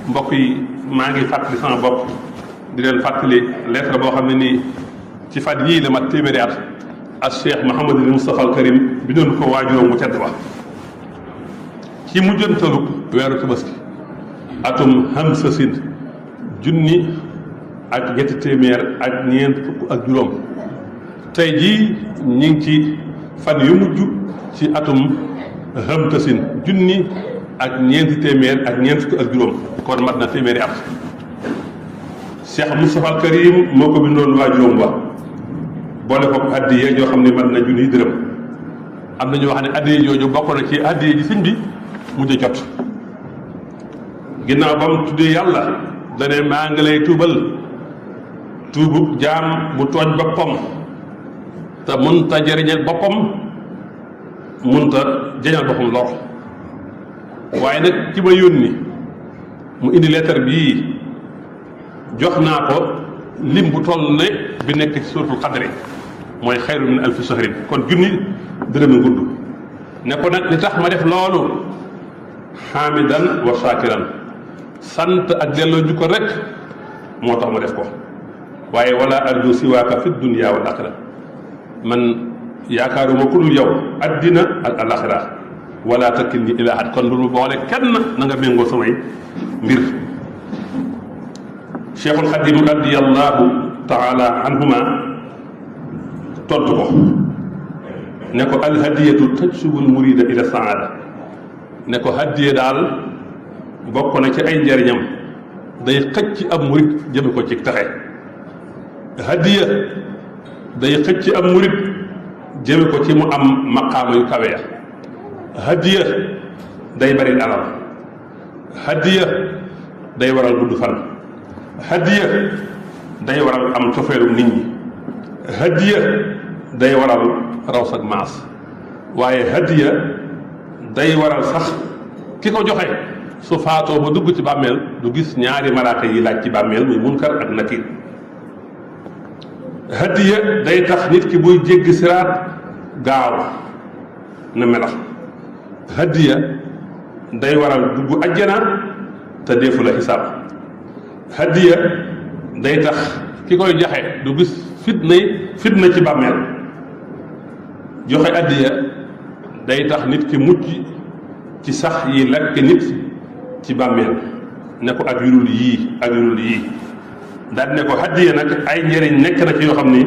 mbokk yi maa ngi fàttali sama bopp di leen fàttali lettre boo xam ne nii ci fan yii la mat téeméeri at ak Cheikh Mouhamadul Moustapha al Karim bi doon ko waajuróom mu tedd ba ci mujjantalu weeru tabaski atum hamsasin junni ak ñetti téeméer ak ñeent fukk ak juróom tey jii ñu ngi ci fan yu mujj ci atum hamsasin junni ak ñeenti téeméer ak ñeent fukk ak juróom kon mat na téeméeri at Cheikh Moustapha al Karim moo ko bindoon waajuróom ba boole ko addiya yoo xam ne mat na junniy dërëm am na ñu wax ne addiya jooju bokk na ci addiya ji sëñ bi mujj jot ginnaaw ba mu tuddee yàlla dane maa ngi lay tuubal tuubub jaam bu tooñ boppam te mënta jëriñal boppam mënta jañal boppam lor waaye nag ki ma yónni mu indi leetar bii jox naa ko lim bu toll ne bi nekk ci suuratul qadri mooy xayru min alfi shahrin kon junni dërëmi gudd ne ko nag li tax ma def loolu xaamidan wa shakiran sant ak delloo jukko rek moo tax ma def ko waaye wala arju siwaaka fi dunya wal axira man yaakaaruma ku dul yow addina ak alaxira wala takilni ila ahad kon lu boole kenn na nga méngoo samay mbir Cheikhul Xadim radiyallahu taala anhuma tontu ko ne ko alhadiyatu tajsubul murida ila saada ne ko hadiya daal bokk na ci ay njariñam day xëcc ab murid jëme ko ci taxe hadiya day xëcc ab murid jëme ko ci mu am maqaama yu kawe ya hadiya day bari alal hadiya day waral gudd fan hadiya day waral am cofeelu nit ñi hadiya day waral raw sag maas waaye hadiya day waral sax ki ko joxe su faatoo ba dugg ci bàmmeel du gis ñaari malaaka yi laaj ci bàmmeel muy munkar ak nakir hadiya day tax nit ki buy jéggi siraat gaaw na melax hadiya day waral dugg ajjana te deefu la xisaab hadiya day tax ki koy joxe du gis fitna ci bàmmeel joxe hadiya day tax nit ki mucc ci sax yi lakk nit ci bàmmeel ne ko ak yurul yii ak yurul yii daal ne ko hadiya nag ay njëriñ nekk na ci yoo xam ni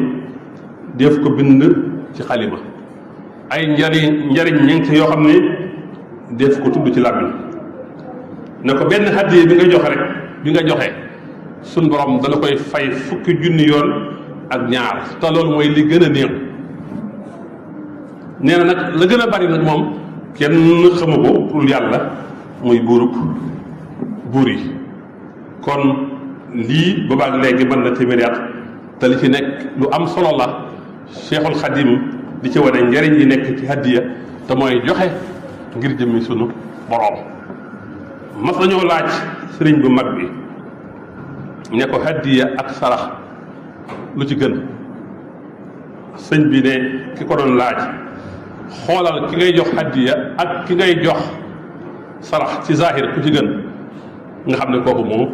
def ko bind ci xalima ay njëriñ ñi ngi ci yoo xam ni def ko tudd ci làmmiñ ne ko benn hadiya bi nga joxe rek bi nga joxe suñ borom dala koy fay fukki junni yoon ak ñaar te loolu mooy li gën a néew nee na nag la gën a bari nag moom kenn xamu ko pour yàlla muy buur yi kon lii boobaak léegi mën na téeméeri at te li ci nekk lu am solo la Cheikhul Khadim di ci wane njariñ yi nekk ci hadiya te mooy joxe ngir jëmmi sunu boroom mas nañoo laaj sëriñ bu mag bi ne ko hadiya ak sarax lu ci gën sëñ bi ne ki ko doon laaj xoolal ki ngay jox hadiya ak ki ngay jox sarax ci zahir ku ci gën nga xam ne kooku moom